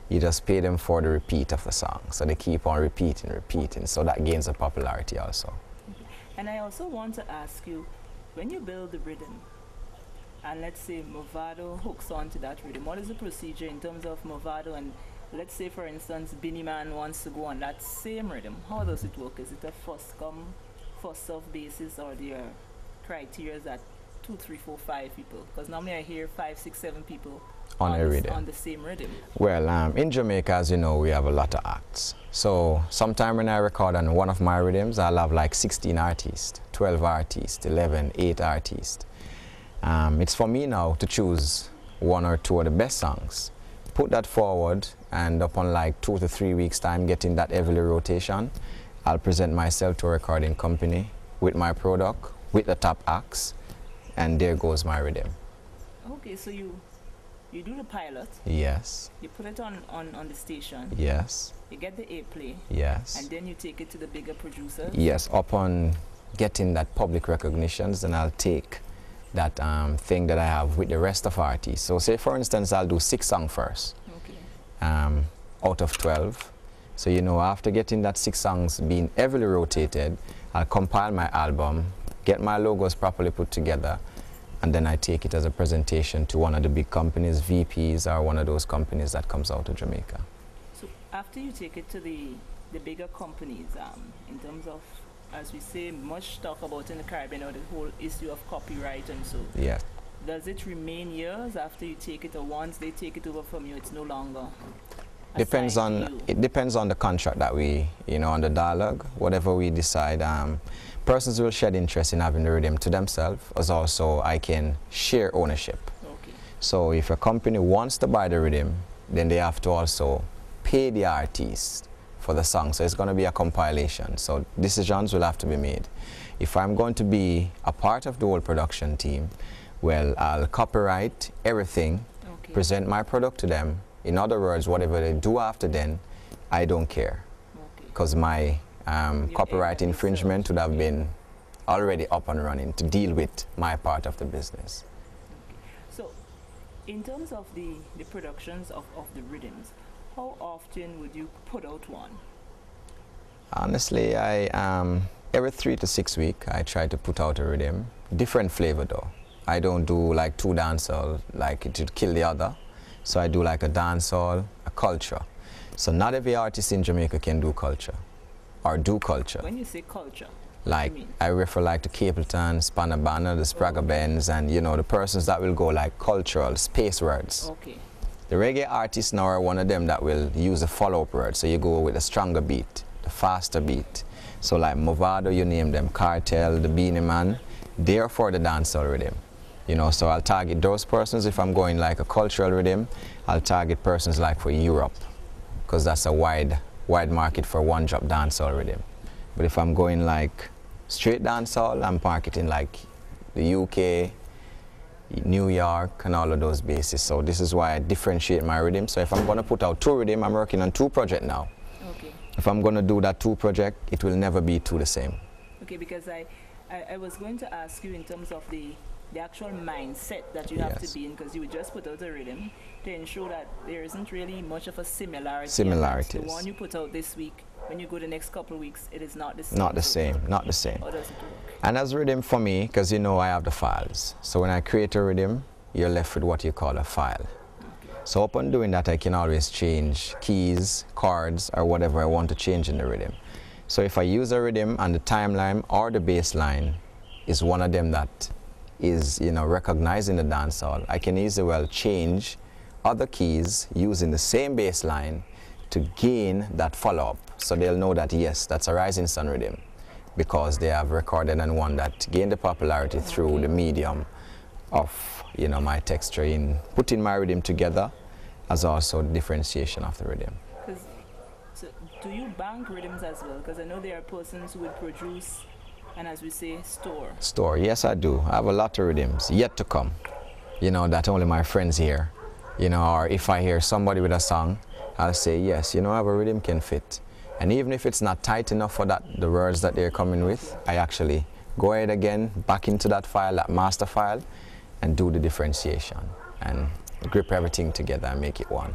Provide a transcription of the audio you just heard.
You just pay them for the repeat of the song. So they keep on repeating. So that gains the popularity also. Okay. And I also want to ask you, when you build the rhythm, and let's say Movado hooks onto that rhythm, what is the procedure in terms of Movado? And let's say, for instance, Binnie Man wants to go on that same rhythm. How does it work? Is it a first come, first serve basis, or there are criteria that 2, 3, 4, 5 people? Because normally I hear 5, 6, 7 people on the same rhythm. Well, in Jamaica, as you know, we have a lot of acts. So sometime when I record on one of my rhythms, I'll have like 16 artists, 12 artists, 11, 8 artists. It's for me now to choose 1 or 2 of the best songs, put that forward, and upon like 2 to 3 weeks time getting that heavily rotation, I'll present myself to a recording company with my product, with the top acts, and there goes my rhythm. Okay, so you do the pilot. Yes. You put it on the station. Yes. You get the airplay. Yes. And then you take it to the bigger producers. Yes. Upon getting that public recognitions, then I'll take that thing that I have with the rest of artists. So say for instance, I'll do 6 songs first. Okay. Out of 12. So you know, after getting that 6 songs being heavily rotated, I'll compile my album, get my logos properly put together, and then I take it as a presentation to one of the big companies, VPs, or one of those companies that comes out of Jamaica. So after you take it to the bigger companies, in terms of, as we say, much talk about in the Caribbean, or the whole issue of copyright and so. Yeah. Does it remain years after you take it, or once they take it over from you, it's no longer? It depends on the contract that we, on the dialogue, whatever we decide. Persons will shed interest in having the rhythm to themselves, as also I can share ownership. Okay. So if a company wants to buy the rhythm, then they have to also pay the artist for the song. So it's going to be a compilation. So decisions will have to be made. If I'm going to be a part of the whole production team, well, I'll copyright everything, okay, present my product to them. In other words, whatever they do after then, I don't care, because my copyright infringement would have been already up and running to deal with my part of the business. Okay. So, in terms of the productions of the rhythms, how often would you put out one? Honestly, every 3 to 6 weeks, I try to put out a rhythm. Different flavor though. I don't do like 2 dancehall, like it would kill the other. So I do like a dancehall, a culture. So not every artist in Jamaica can do culture, or do culture. When you say culture, like I refer like to Capleton, Spanabana, the Spragga Benz, and the persons that will go like cultural, space words. Okay. The reggae artists now are one of them that will use a follow-up word. So you go with a stronger beat, the faster beat. So like Movado, you name them, Cartel, the Binnie Man, they're for the dancehall rhythm. So I'll target those persons. If I'm going like a cultural rhythm, I'll target persons like for Europe, because that's a wide market for one-drop dancehall rhythm. But if I'm going like straight dancehall, I'm marketing like the UK, New York, and all of those bases. So this is why I differentiate my rhythm. So if I'm going to put out 2 rhythm, I'm working on 2 projects now. Okay. If I'm going to do that 2 project, it will never be 2 the same. Okay, because I was going to ask you in terms of the actual mindset that you have to be in, because you would just put out a rhythm to ensure that there isn't really much of a similarity. Similarities. The one you put out this week, when you go the next couple of weeks, it is not the same. Not the same, not the same. How does it work? And as rhythm for me, because I have the files. So when I create a rhythm, you're left with what you call a file. Okay. So upon doing that, I can always change keys, chords, or whatever I want to change in the rhythm. So if I use a rhythm and the timeline or the bass line is one of them that is recognizing the dancehall, I can easily change other keys using the same bass line to gain that follow-up. So they'll know that yes, that's a Risingsonn rhythm, because they have recorded and one that gained the popularity through the medium of my texture in putting my rhythm together, as also the differentiation of the rhythm. So do you bank rhythms as well? Because I know there are persons who would produce and, as we say, store. Yes, I do. I have a lot of rhythms yet to come, that only my friends hear, or if I hear somebody with a song, I'll say, yes, I have a rhythm can fit. And even if it's not tight enough for the words that they're coming with, I actually go ahead again, back into that file, that master file, and do the differentiation and grip everything together and make it one.